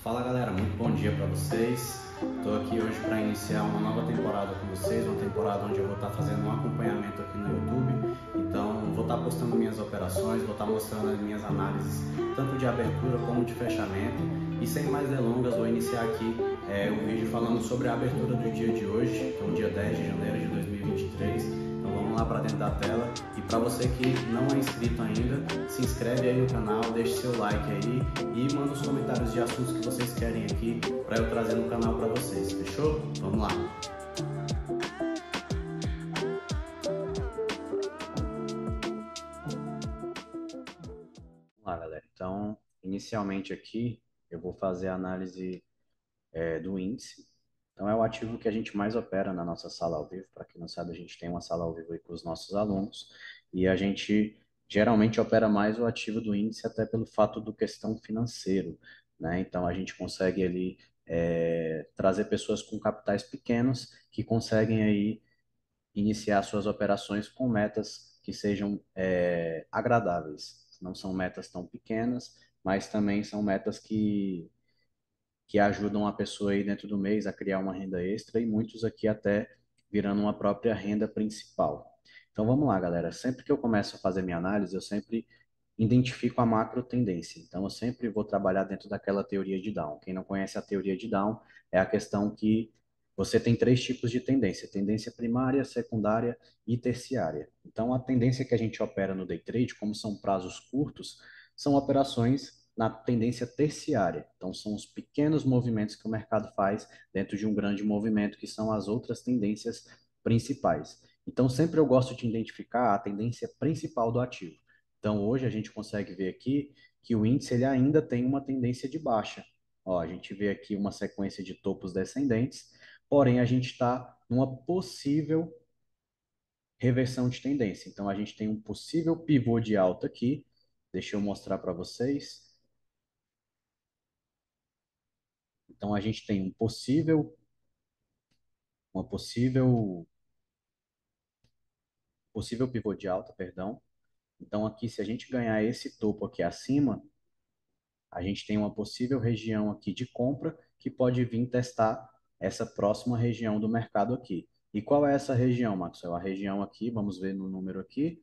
Fala galera, muito bom dia para vocês. Estou aqui hoje para iniciar uma nova temporada com vocês, uma temporada onde eu vou estar fazendo um acompanhamento aqui no YouTube. Então vou estar postando minhas operações, vou estar mostrando as minhas análises, tanto de abertura como de fechamento. E sem mais delongas, vou iniciar aqui o vídeo falando sobre a abertura do dia de hoje, que é o dia 10 de janeiro de 2023. Então vamos lá para dentro da tela. E para você que não é inscrito ainda, se inscreve aí no canal, deixe seu like aí e manda os comentários de assuntos que vocês querem aqui para eu trazer no canal para vocês, fechou? Vamos lá! Vamos lá, galera. Então, inicialmente aqui, eu vou fazer a análise do índice. Então, é o ativo que a gente mais opera na nossa sala ao vivo. Para quem não sabe, a gente tem uma sala ao vivo aí com os nossos alunos e a gente geralmente opera mais o ativo do índice até pelo fato do questão financeiro, né? Então, a gente consegue ali trazer pessoas com capitais pequenos que conseguem aí iniciar suas operações com metas que sejam agradáveis. Não são metas tão pequenas, mas também são metas que ajudam a pessoa aí dentro do mês a criar uma renda extra e muitos aqui até virando uma própria renda principal. Então vamos lá, galera. Sempre que eu começo a fazer minha análise, eu sempre identifico a macro tendência. Então eu sempre vou trabalhar dentro daquela teoria de Down. Quem não conhece a teoria de Down é a questão que você tem três tipos de tendência: tendência primária, secundária e terciária. Então a tendência que a gente opera no day trade, como são prazos curtos, são operações na tendência terciária. Então, são os pequenos movimentos que o mercado faz dentro de um grande movimento, que são as outras tendências principais. Então, sempre eu gosto de identificar a tendência principal do ativo. Então, hoje a gente consegue ver aqui que o índice ele ainda tem uma tendência de baixa. Ó, a gente vê aqui uma sequência de topos descendentes, porém a gente está numa possível reversão de tendência. Então, a gente tem um possível pivô de alta aqui. Deixa eu mostrar para vocês. Então a gente tem uma possível pivô de alta, perdão. Então aqui, se a gente ganhar esse topo aqui acima, a gente tem uma possível região aqui de compra que pode vir testar essa próxima região do mercado aqui. E qual é essa região, Maxwell? A região aqui, vamos ver no número aqui,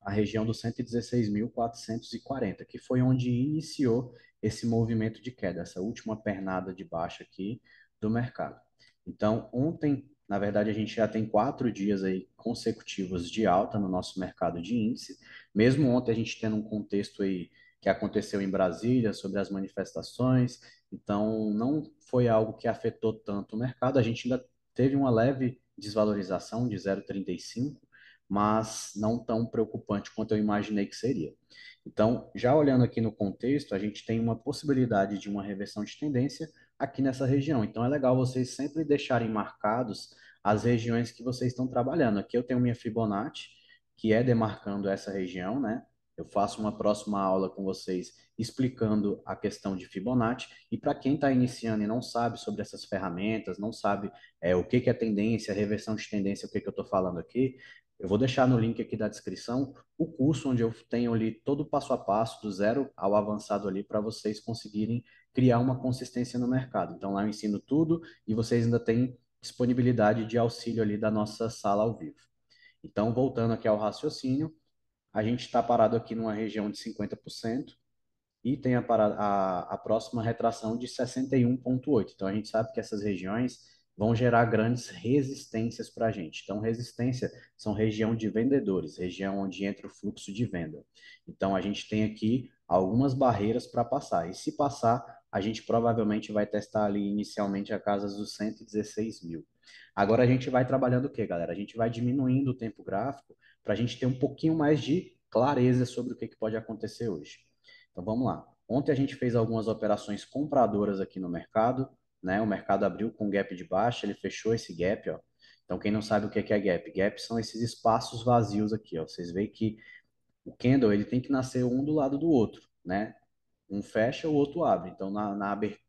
a região dos 116.440, que foi onde iniciou esse movimento de queda, essa última pernada de baixa aqui do mercado. Então, ontem, na verdade, a gente já tem 4 dias aí consecutivos de alta no nosso mercado de índice, mesmo ontem a gente tendo um contexto aí que aconteceu em Brasília sobre as manifestações, então não foi algo que afetou tanto o mercado, a gente ainda teve uma leve desvalorização de 0,35, mas não tão preocupante quanto eu imaginei que seria. Então, já olhando aqui no contexto, a gente tem uma possibilidade de uma reversão de tendência aqui nessa região. Então, é legal vocês sempre deixarem marcados as regiões que vocês estão trabalhando. Aqui eu tenho minha Fibonacci, que é demarcando essa região, né? Eu faço uma próxima aula com vocês explicando a questão de Fibonacci. E para quem está iniciando e não sabe sobre essas ferramentas, não sabe o que que é tendência, reversão de tendência, o que que eu estou falando aqui, eu vou deixar no link aqui da descrição o curso onde eu tenho ali todo o passo a passo, do zero ao avançado ali, para vocês conseguirem criar uma consistência no mercado. Então lá eu ensino tudo e vocês ainda têm disponibilidade de auxílio ali da nossa sala ao vivo. Então, voltando aqui ao raciocínio, a gente está parado aqui numa região de 50% e tem a próxima retração de 61,8. Então, a gente sabe que essas regiões vão gerar grandes resistências para a gente. Então, resistência são região de vendedores, região onde entra o fluxo de venda. Então, a gente tem aqui algumas barreiras para passar. E se passar, a gente provavelmente vai testar ali inicialmente a casa dos 116 mil. Agora, a gente vai trabalhando o quê, galera? A gente vai diminuindo o tempo gráfico para a gente ter um pouquinho mais de clareza sobre o que pode acontecer hoje. Então vamos lá. Ontem a gente fez algumas operações compradoras aqui no mercado, né? O mercado abriu com gap de baixa, ele fechou esse gap, ó. Então quem não sabe o que é gap? Gap são esses espaços vazios aqui, ó. Vocês veem que o candle ele tem que nascer um do lado do outro, né? Um fecha, o outro abre. Então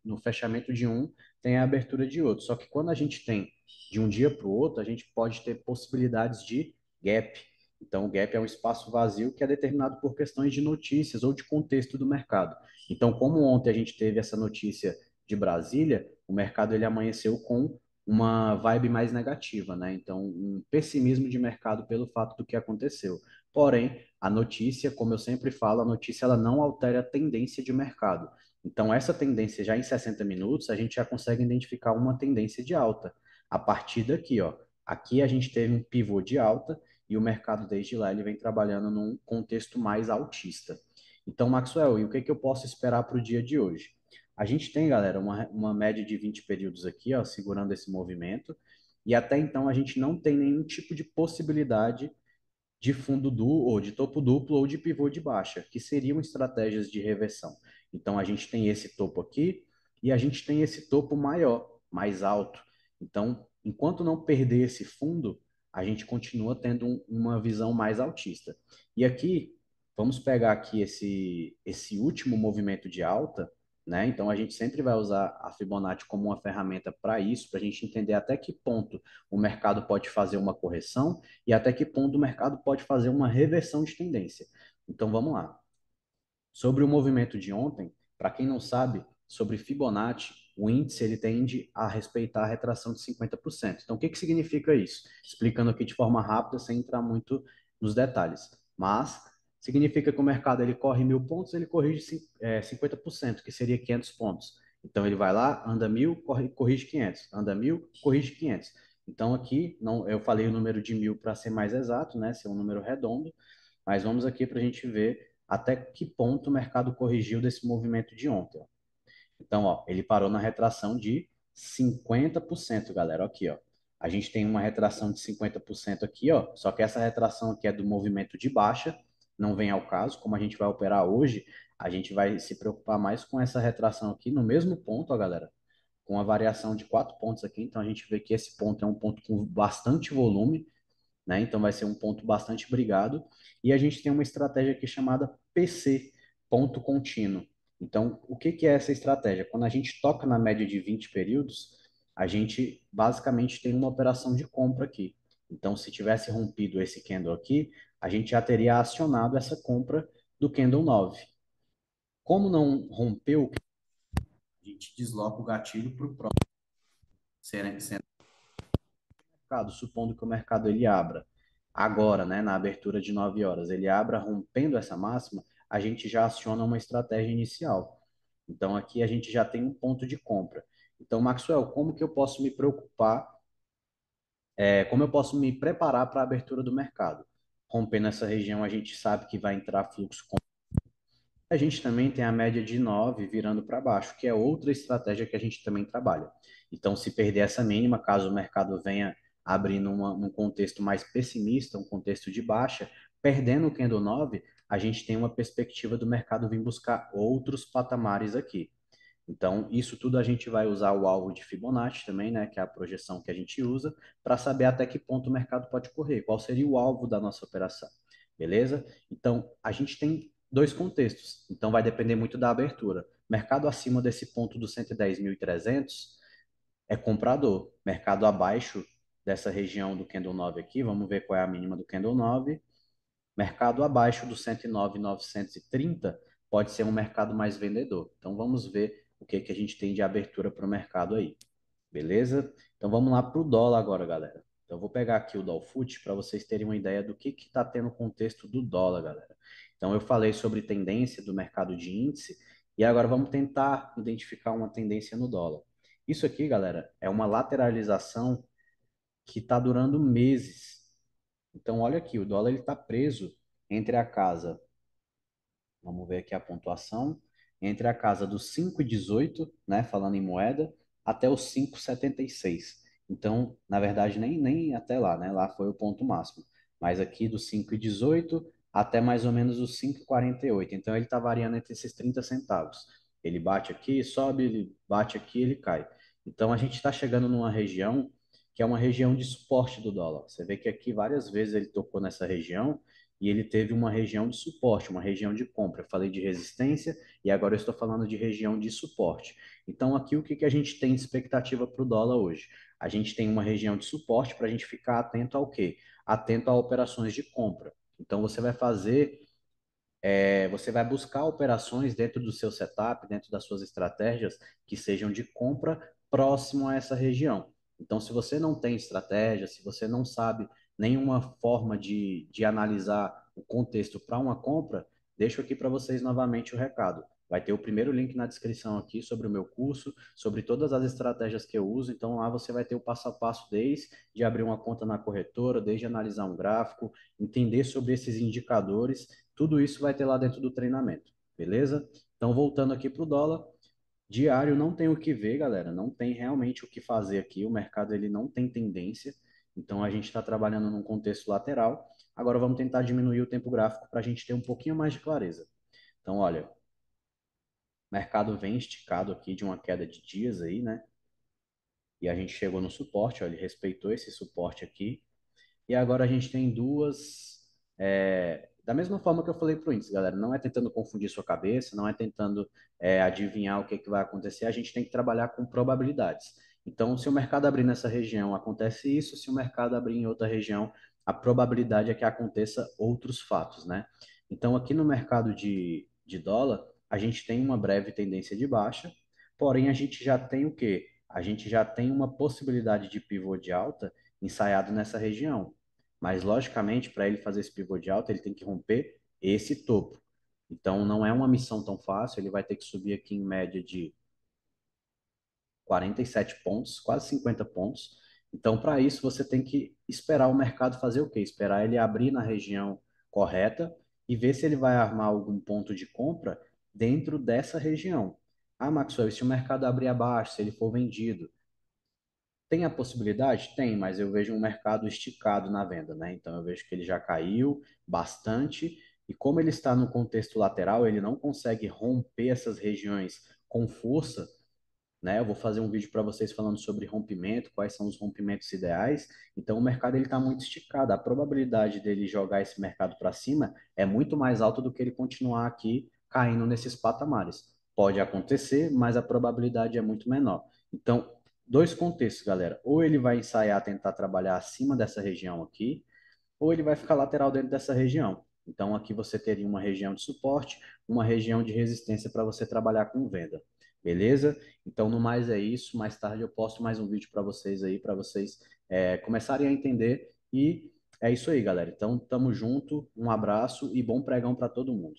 no fechamento de um tem a abertura de outro. Só que quando a gente tem de um dia para o outro, a gente pode ter possibilidades de gap. Então, o gap é um espaço vazio que é determinado por questões de notícias ou de contexto do mercado. Então, como ontem a gente teve essa notícia de Brasília, o mercado ele amanheceu com uma vibe mais negativa, né? Então, um pessimismo de mercado pelo fato do que aconteceu. Porém, a notícia, como eu sempre falo, a notícia ela não altera a tendência de mercado. Então, essa tendência já em 60 minutos, a gente já consegue identificar uma tendência de alta. A partir daqui, ó, aqui a gente teve um pivô de alta e o mercado desde lá ele vem trabalhando num contexto mais altista. Então, Maxwell, e o que que eu posso esperar para o dia de hoje? A gente tem, galera, uma média de 20 períodos aqui, ó, segurando esse movimento, e até então a gente não tem nenhum tipo de possibilidade de fundo duplo, ou de topo duplo, ou de pivô de baixa, que seriam estratégias de reversão. Então, a gente tem esse topo aqui, e a gente tem esse topo maior, mais alto. Então, enquanto não perder esse fundo, a gente continua tendo uma visão mais altista. E aqui, vamos pegar aqui esse último movimento de alta, né? Então, a gente sempre vai usar a Fibonacci como uma ferramenta para isso, para a gente entender até que ponto o mercado pode fazer uma correção e até que ponto o mercado pode fazer uma reversão de tendência. Então vamos lá. Sobre o movimento de ontem, para quem não sabe, sobre Fibonacci, o índice ele tende a respeitar a retração de 50%. Então, o que que significa isso? Explicando aqui de forma rápida, sem entrar muito nos detalhes. Mas significa que o mercado ele corre 1.000 pontos, ele corrige 50%, que seria 500 pontos. Então, ele vai lá, anda 1.000, corrige 500. Anda 1.000, corrige 500. Então, aqui, não, eu falei o número de 1.000 para ser mais exato, né? Ser um número redondo. Mas vamos aqui para a gente ver até que ponto o mercado corrigiu desse movimento de ontem. Ó. Então, ó, ele parou na retração de 50%, galera. Aqui, ó. A gente tem uma retração de 50% aqui, ó. Só que essa retração aqui é do movimento de baixa, não vem ao caso. Como a gente vai operar hoje, a gente vai se preocupar mais com essa retração aqui no mesmo ponto, ó, galera. Com a variação de 4 pontos aqui. Então, a gente vê que esse ponto é um ponto com bastante volume, né? Então vai ser um ponto bastante brigado. E a gente tem uma estratégia aqui chamada PC, ponto contínuo. Então, o que que é essa estratégia? Quando a gente toca na média de 20 períodos, a gente basicamente tem uma operação de compra aqui. Então, se tivesse rompido esse candle aqui, a gente já teria acionado essa compra do candle 9. Como não rompeu, a gente desloca o gatilho para o próximo, sendo mercado, supondo que o mercado ele abra agora, né, na abertura de 9 horas, ele abra rompendo essa máxima, a gente já aciona uma estratégia inicial. Então aqui a gente já tem um ponto de compra. Então, Maxwell, como que eu posso me preocupar, como eu posso me preparar para a abertura do mercado? Rompendo essa região, a gente sabe que vai entrar fluxo. A gente também tem a média de 9 virando para baixo, que é outra estratégia que a gente também trabalha. Então, se perder essa mínima, caso o mercado venha abrir num contexto mais pessimista, um contexto de baixa, perdendo o candle 9, a gente tem uma perspectiva do mercado vir buscar outros patamares aqui. Então, isso tudo a gente vai usar o alvo de Fibonacci também, né, que é a projeção que a gente usa, para saber até que ponto o mercado pode correr, qual seria o alvo da nossa operação, beleza? Então, a gente tem dois contextos, então vai depender muito da abertura. Mercado acima desse ponto dos 110.300 é comprador, mercado abaixo dessa região do Candle 9 aqui, vamos ver qual é a mínima do Candle 9, mercado abaixo do 109.930 pode ser um mercado mais vendedor. Então vamos ver o que que a gente tem de abertura para o mercado aí. Beleza? Então vamos lá para o dólar agora, galera. Então eu vou pegar aqui o Dolfut para vocês terem uma ideia do que está tendo o contexto do dólar, galera. Então eu falei sobre tendência do mercado de índice e agora vamos tentar identificar uma tendência no dólar. Isso aqui, galera, é uma lateralização que está durando meses. Então, olha aqui, o dólar está preso entre a casa, vamos ver aqui a pontuação, entre a casa dos 5,18, né, falando em moeda, até os 5,76. Então, na verdade, nem até lá, né? Lá foi o ponto máximo. Mas aqui dos 5,18 até mais ou menos os 5,48. Então, ele está variando entre esses 30 centavos. Ele bate aqui, sobe, ele bate aqui, ele cai. Então, a gente está chegando numa região que é uma região de suporte do dólar. Você vê que aqui várias vezes ele tocou nessa região e ele teve uma região de suporte, uma região de compra. Eu falei de resistência e agora eu estou falando de região de suporte. Então, aqui o que que a gente tem de expectativa para o dólar hoje? A gente tem uma região de suporte para a gente ficar atento ao quê? Atento a operações de compra. Então, você vai fazer você vai buscar operações dentro do seu setup, dentro das suas estratégias, que sejam de compra próximo a essa região. Então, se você não tem estratégia, se você não sabe nenhuma forma de analisar o contexto para uma compra, deixo aqui para vocês novamente o recado. Vai ter o primeiro link na descrição aqui sobre o meu curso, sobre todas as estratégias que eu uso. Então, lá você vai ter o passo a passo desde abrir uma conta na corretora, desde analisar um gráfico, entender sobre esses indicadores. Tudo isso vai ter lá dentro do treinamento, beleza? Então, voltando aqui para o dólar, diário não tem o que ver, galera, não tem realmente o que fazer aqui. O mercado ele não tem tendência, então a gente está trabalhando num contexto lateral. Agora vamos tentar diminuir o tempo gráfico para a gente ter um pouquinho mais de clareza. Então, olha, o mercado vem esticado aqui de uma queda de dias aí, né? E a gente chegou no suporte, ó, ele respeitou esse suporte aqui. E agora a gente tem duas. Da mesma forma que eu falei para o índice, galera, não é tentando confundir sua cabeça, não é tentando adivinhar o que, que vai acontecer, a gente tem que trabalhar com probabilidades. Então, se o mercado abrir nessa região, acontece isso, se o mercado abrir em outra região, a probabilidade é que aconteça outros fatos, né? Então, aqui no mercado de dólar, a gente tem uma breve tendência de baixa, porém a gente já tem o quê? A gente já tem uma possibilidade de pivô de alta ensaiado nessa região. Mas, logicamente, para ele fazer esse pivô de alta, ele tem que romper esse topo. Então, não é uma missão tão fácil, ele vai ter que subir aqui em média de 47 pontos, quase 50 pontos. Então, para isso, você tem que esperar o mercado fazer o quê? Esperar ele abrir na região correta e ver se ele vai armar algum ponto de compra dentro dessa região. Ah, Maxwell, e se o mercado abrir abaixo, se ele for vendido, tem a possibilidade? Tem, mas eu vejo um mercado esticado na venda, né? Então eu vejo que ele já caiu bastante e como ele está no contexto lateral, ele não consegue romper essas regiões com força, né? Eu vou fazer um vídeo para vocês falando sobre rompimento, quais são os rompimentos ideais. Então o mercado ele está muito esticado. A probabilidade dele jogar esse mercado para cima é muito mais alta do que ele continuar aqui caindo nesses patamares. Pode acontecer, mas a probabilidade é muito menor. Então, dois contextos, galera. Ou ele vai ensaiar tentar trabalhar acima dessa região aqui, ou ele vai ficar lateral dentro dessa região. Então, aqui você teria uma região de suporte, uma região de resistência para você trabalhar com venda. Beleza? Então, no mais é isso. Mais tarde eu posto mais um vídeo para vocês aí, para vocês começarem a entender. E é isso aí, galera. Então, tamo junto, um abraço e bom pregão para todo mundo.